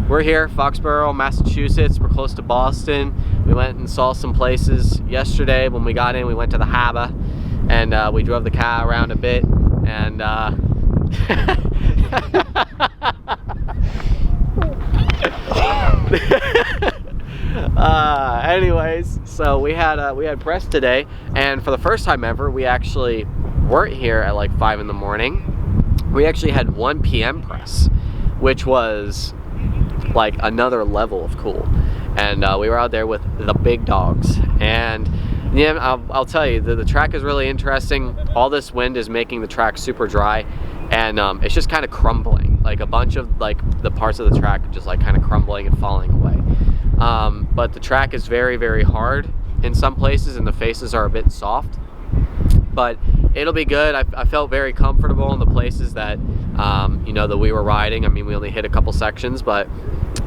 we're here, Foxborough, Massachusetts. We're close to Boston. We went and saw some places yesterday. When we got in, we went to the harbor, and we drove the car around a bit, and anyways, so we had press today, and for the first time ever, we actually weren't here at like 5 in the morning. We actually had 1 p.m. press, which was like another level of cool. And we were out there with the big dogs, and yeah, I'll tell you, the track is really interesting. All this wind is making the track super dry, and it's just kind of crumbling. Like a bunch of like the parts of the track are just like kind of crumbling and falling away. But the track is very, very hard in some places, and the faces are a bit soft. But it'll be good. I felt very comfortable in the places that you know, that we were riding. I mean, we only hit a couple sections, but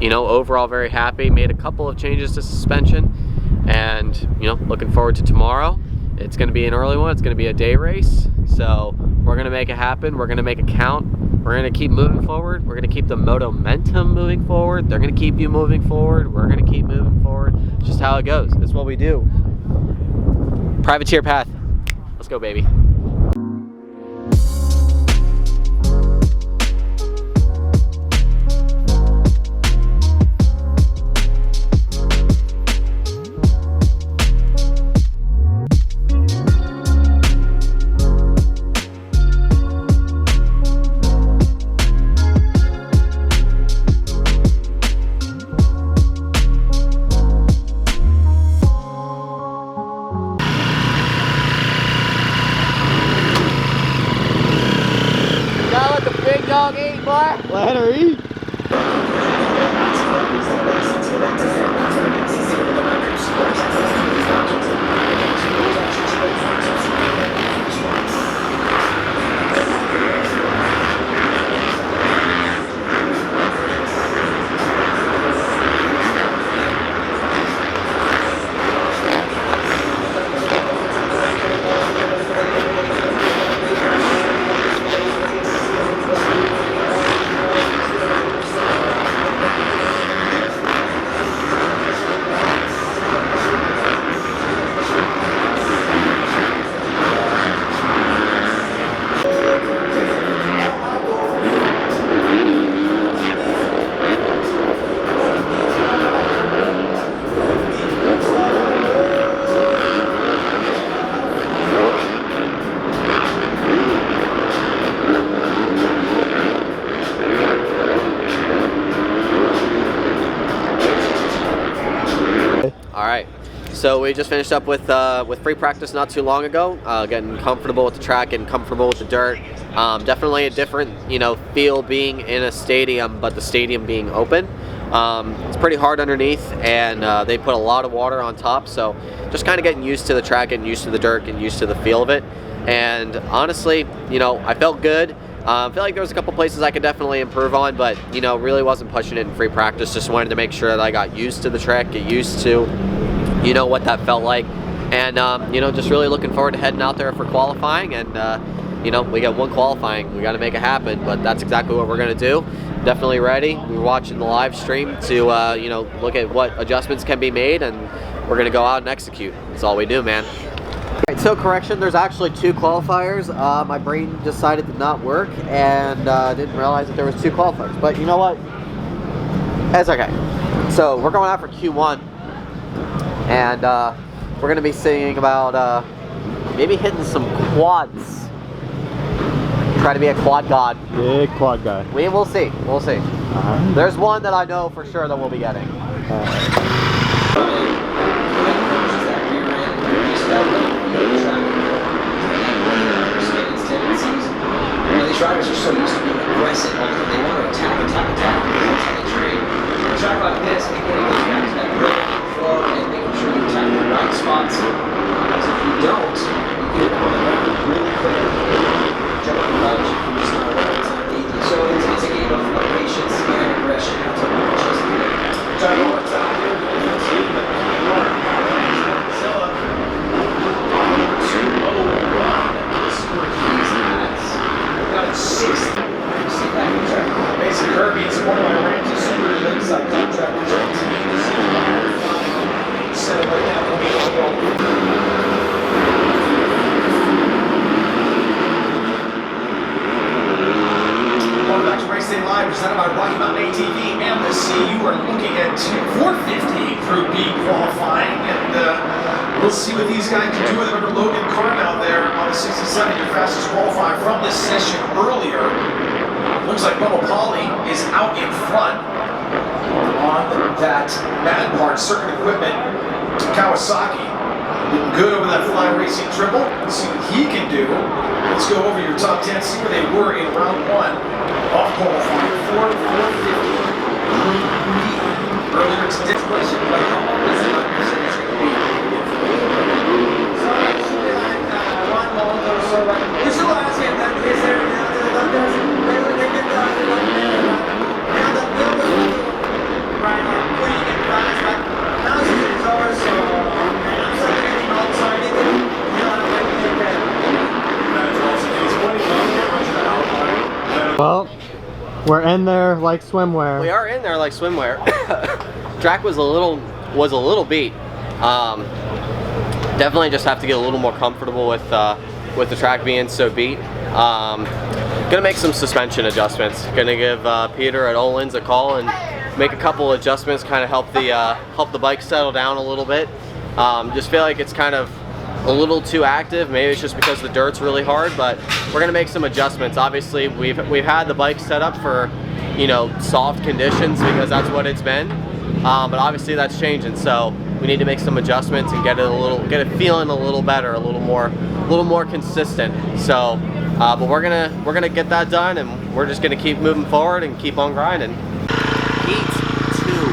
you know, overall very happy. Made a couple of changes to suspension, and you know, looking forward to tomorrow. It's going to be an early one. It's going to be a day race, so we're going to make it happen. We're going to make it count. We're going to keep moving forward. We're going to keep the Motomentum moving forward. They're going to keep you moving forward. We're going to keep moving forward. It's just how it goes. It's what we do. Privateer path. Let's go, baby. Dog eat, boy. Let her eat. Alright, so we just finished up with free practice not too long ago, getting comfortable with the track, getting comfortable with the dirt. Definitely a different, you know, feel being in a stadium, but the stadium being open. It's pretty hard underneath, and they put a lot of water on top, so just kind of getting used to the track, getting used to the dirt, getting used to the feel of it. And honestly, you know, I felt good. I feel like there was a couple places I could definitely improve on, but you know, really wasn't pushing it in free practice. Just wanted to make sure that I got used to the track, get used to, you know, what that felt like, and you know, just really looking forward to heading out there for qualifying. And you know, we got 1 qualifying, we got to make it happen, but that's exactly what we're going to do. Definitely ready. We were watching the live stream to you know, look at what adjustments can be made, and we're going to go out and execute. That's all we do, man. Alright, so correction, there's actually 2 qualifiers. My brain decided to not work, and didn't realize that there was 2 qualifiers, but you know what, it's okay. So we're going out for Q1, and we're going to be seeing about maybe hitting some quads. Try to be a quad god. Yeah, quad guy. We'll see. We'll see. There's one that I know for sure that we'll be getting. These drivers are so used to being aggressive. They want to attack, and trade. A track like this, they want to get back to that great flow and making sure you attack the right spots. Because if you don't, you get on the ground really quick. Jumping punch, you just not working. It's not easy. So it's a game of patience and aggression. That's what we're just doing. Mason Kirby is one of my ranges. see you are looking at 450 Group B qualifying, and we'll see what these guys can do with it. Remember Logan Carn out there on the 67, your fastest qualifier from this session earlier. Looks like Bubba Pauly is out in front on that Mad Part circuit equipment. Kawasaki looking good over that Fly Racing triple. Let's see what he can do. Let's go over your top 10, see where they were in round 1 off qualifying. 450 earlier today. Question, but how long is it like this going to be? So it should be like 1 month or so. You should ask him that is there Well, we're in there like swimwear. We are in there like swimwear. Track was a little beat. Definitely just have to get a little more comfortable with the track being so beat. Gonna make some suspension adjustments. Gonna give Peter at Olin's a call and make a couple adjustments, kind of help the bike settle down a little bit. Just feel like it's kind of a little too active. Maybe it's just because the dirt's really hard, but we're gonna make some adjustments. Obviously, we've had the bike set up for, you know, soft conditions because that's what it's been. But obviously that's changing, so we need to make some adjustments and get it feeling a little better, a little more consistent. So, but we're gonna get that done, and we're just gonna keep moving forward and keep on grinding. Heat 2.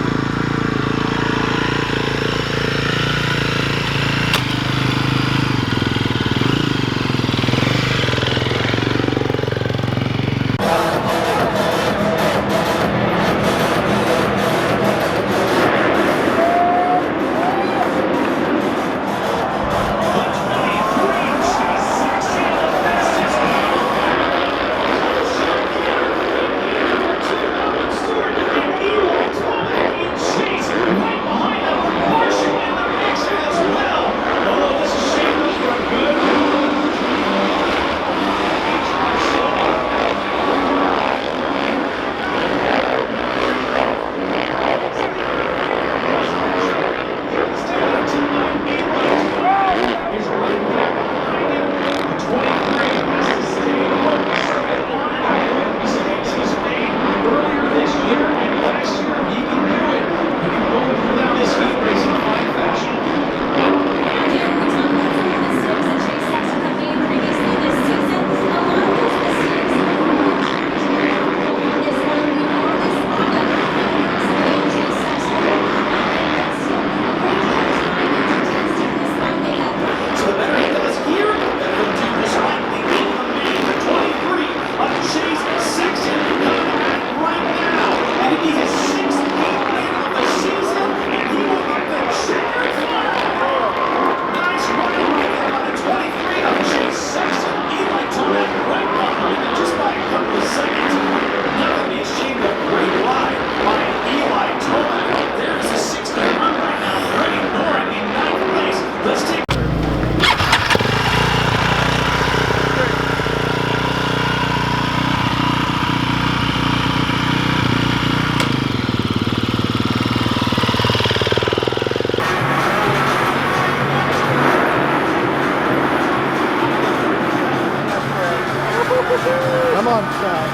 Come on, Scott.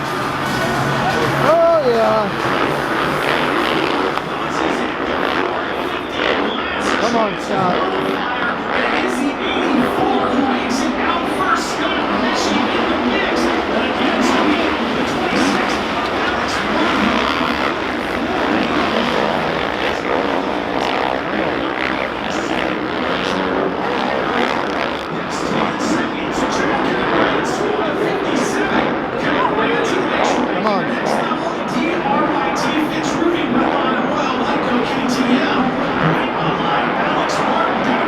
Oh, yeah. Come on, Scott. It's moving well on well. I go KTM. Right behind Alex Martin.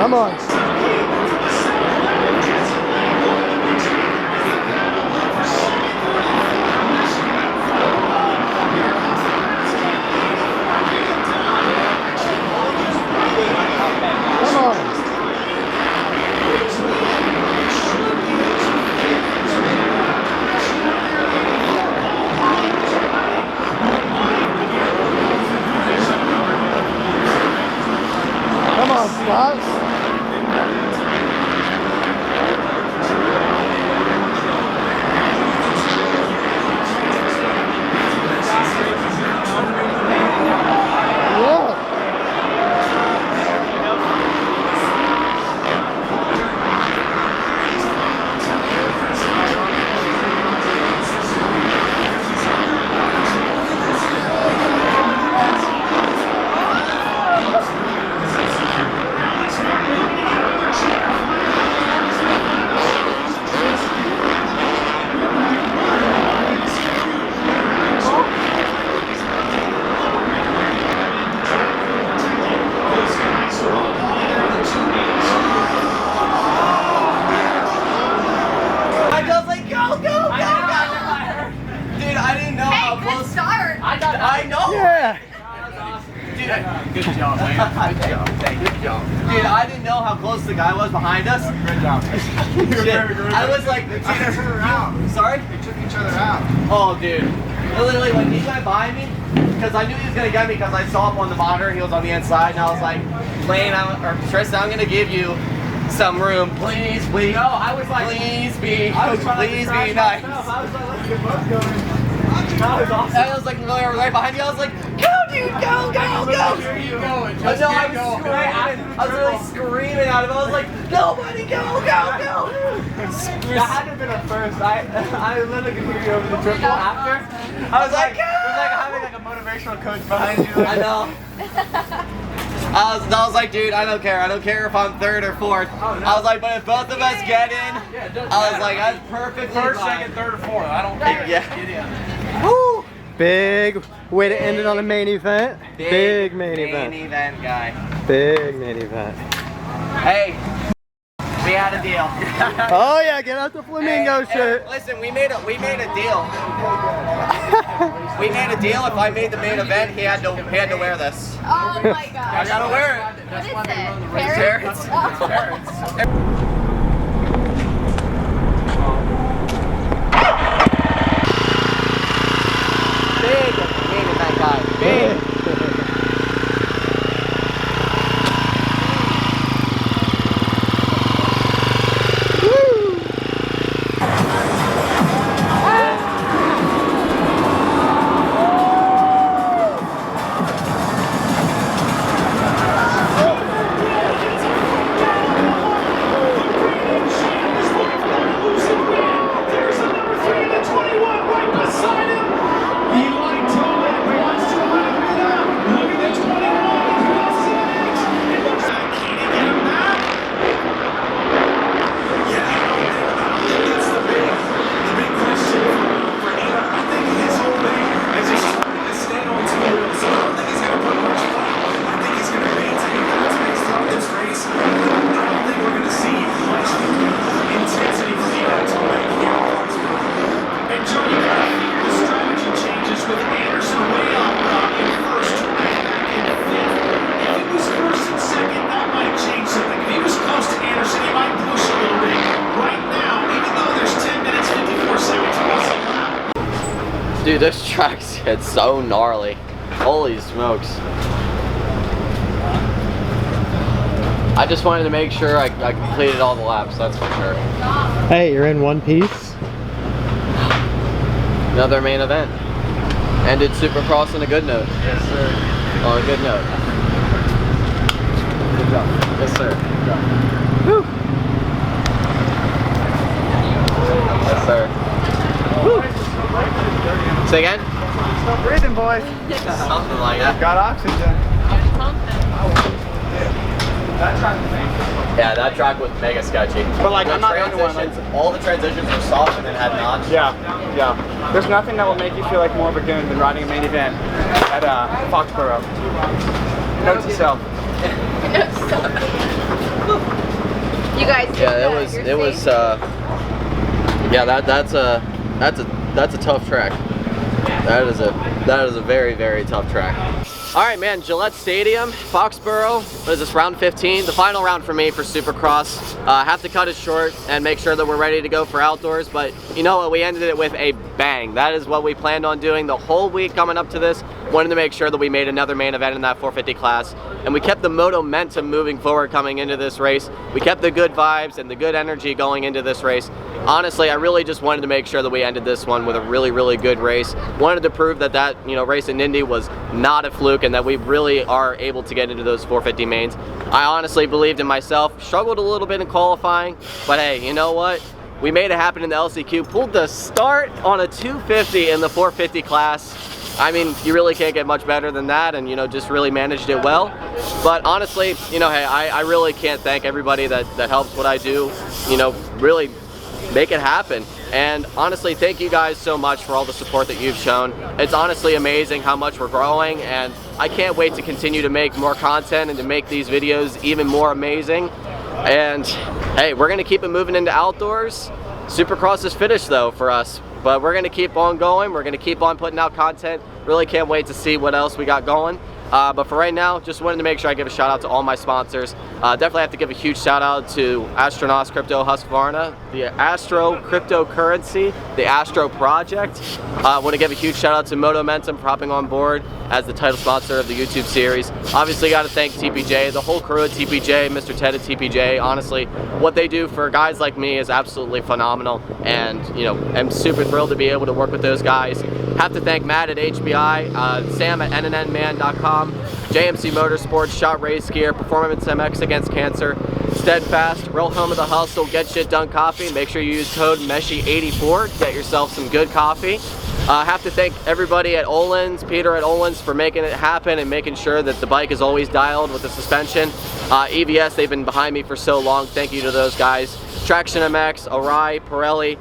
Come on. Come on. Come on, Scott. Good job, man. Good job. Good job. Dude, I didn't know how close the guy was behind us. Good job. I was like, they took each other out. Sorry? They took each other out. Oh, dude. Literally, when he got behind me, because I knew he was going to get me because I saw him on the monitor. He was on the inside, and I was like, Lane, Tristan, I'm going to give you some room. Please, please. No, I was like, please be nice. I was like, let's get both going. That was awesome. I was like right behind you. I was like, go, dude, go. I was really screaming at him. I was like, nobody, go. That had to have been a first. I literally could hear you over the triple after. I was like, go. It was like having like a motivational coach behind you. I know. I was like, dude, I don't care. I don't care if I'm third or fourth. Oh, no. I was like, but if both of us get in, I was like, that's perfect. First, second, third, or fourth. I don't care. Yeah. Get in. Woo! Big way to end it on a main event. Big main event. Main event guy. Big main event. Hey, we had a deal. Oh yeah, get out the flamingo shirt. Listen, we made a deal. We made a deal. If I made the main event, he had to wear this. Oh my gosh. I gotta wear it. What is it? Parrots? Parrots. Big main event guy. Big. Dude, this track's get so gnarly. Holy smokes. I just wanted to make sure I completed all the laps, that's for sure. Hey, you're in one piece. Another main event. Ended Supercross on a good note. Yes, sir. On a good note. Good job. Yes, sir. Good job. Woo. Yes, sir. Woo. Say again? Stop breathing, boys. Something like that. Got oxygen. Yeah, that track was mega sketchy. But like, I'm not the only one. Like, all the transitions were soft and then had notch. yeah. There's nothing that will make you feel like more of a goon than riding a main event at Foxborough. Note to self. You guys. Yeah, it was. Yeah, that's a tough track. That is a very, very tough track. All right, man, Gillette Stadium, Foxborough, what is this, round 15? The final round for me for Supercross. Have to cut it short and make sure that we're ready to go for outdoors, but you know what, we ended it with a bang. That is what we planned on doing the whole week coming up to this. Wanted to make sure that we made another main event in that 450 class, and we kept the Motomentum moving forward coming into this race. We kept the good vibes and the good energy going into this race. Honestly, I really just wanted to make sure that we ended this one with a really, really good race. Wanted to prove that race in Indy was not a fluke and that we really are able to get into those 450 mains. I honestly believed in myself, struggled a little bit in qualifying, but hey, you know what? We made it happen in the LCQ, pulled the start on a 250 in the 450 class. I mean, you really can't get much better than that, and just really managed it well. But honestly, hey, I really can't thank everybody that helps what I do, really make it happen. And honestly, thank you guys so much for all the support that you've shown. It's honestly amazing how much we're growing, and I can't wait to continue to make more content and to make these videos even more amazing. And hey, we're gonna keep it moving into outdoors. Supercross is finished though for us, but we're gonna keep on going. We're gonna keep on putting out content. Really can't wait to see what else we got going. But for right now, just wanted to make sure I give a shout out to all my sponsors. Definitely have to give a huge shout out to Astronos Crypto Husqvarna, the Astronos Cryptocurrency, the Astro Project. I want to give a huge shout out to Motomentum for hopping on board as the title sponsor of the YouTube series. Obviously got to thank TPJ, the whole crew at TPJ, Mr. Ted at TPJ. Honestly, what they do for guys like me is absolutely phenomenal, and I'm super thrilled to be able to work with those guys. Have to thank Matt at HBI, Sam at nnman.com, JMC Motorsports, Shot Race Gear, Performance MX Against Cancer, Steadfast, Real Home of the Hustle, Get Shit Done Coffee. Make sure you use code MESHY84 to get yourself some good coffee. Have to thank everybody at Olin's, Peter at Olin's, for making it happen and making sure that the bike is always dialed with the suspension. EVS, they've been behind me for so long. Thank you to those guys. Traction MX, Arai, Pirelli,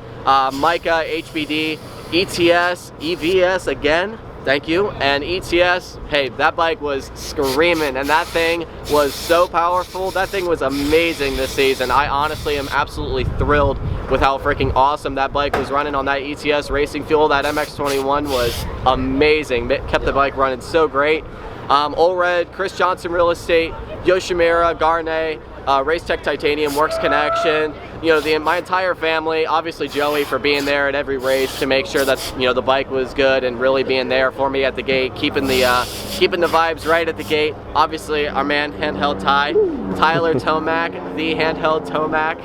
Micah, HBD, ETS, EVS again, thank you, and ETS, hey, that bike was screaming, and that thing was so powerful. That thing was amazing this season. I honestly am absolutely thrilled with how freaking awesome that bike was running on that ETS racing fuel. That MX-21 was amazing. It kept the bike running so great. Olred, Chris Johnson Real Estate, Yoshimura, Garnet, Race Tech Titanium, Works Connection, my entire family, obviously Joey for being there at every race to make sure that the bike was good and really being there for me at the gate, keeping the vibes right at the gate. Obviously our man Handheld Ty, Tyler Tomac, the Handheld Tomac.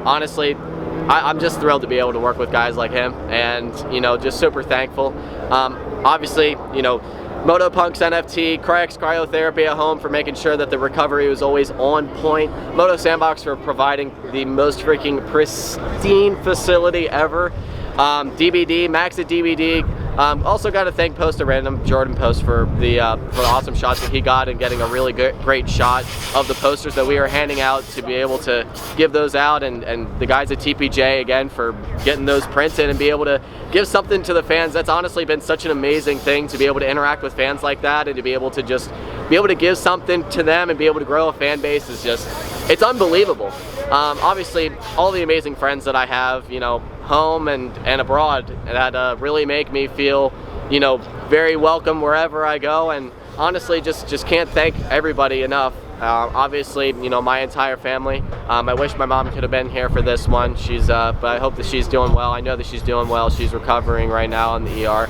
Honestly, I'm just thrilled to be able to work with guys like him, and just super thankful. Obviously, Motopunks NFT, Cryox Cryotherapy at home for making sure that the recovery was always on point. Moto Sandbox for providing the most freaking pristine facility ever. DBD, Max at DBD. Also got to thank Post at Random, Jordan Post, for the awesome shots that he got and getting a really great shot of the posters that we are handing out to be able to give those out, and the guys at TPJ again for getting those printed and be able to give something to the fans. That's honestly been such an amazing thing to be able to interact with fans like that, and to be able to just be able to give something to them and be able to grow a fan base is just, it's unbelievable. Obviously all the amazing friends that I have, home and abroad, that really make me feel, very welcome wherever I go, and honestly just can't thank everybody enough. Obviously, my entire family. I wish my mom could have been here for this one. But I hope that she's doing well. I know that she's doing well. She's recovering right now in the ER,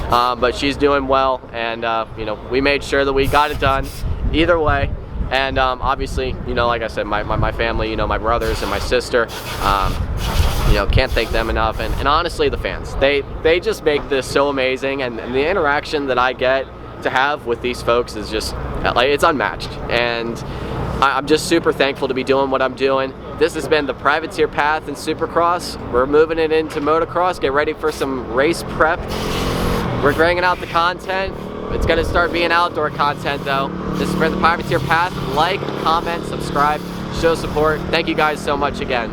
but she's doing well, and we made sure that we got it done either way. And obviously, like I said, my family, my brothers and my sister, can't thank them enough. And honestly, the fans, they just make this so amazing, and the interaction that I get to have with these folks is just, like, it's unmatched. And I'm just super thankful to be doing what I'm doing. This has been the Privateer Path in Supercross. We're moving it into Motocross. Get ready for some race prep. We're bringing out the content. It's going to start being outdoor content though. This has been the Privateer Path. Like, comment, subscribe, show support. Thank you guys so much again.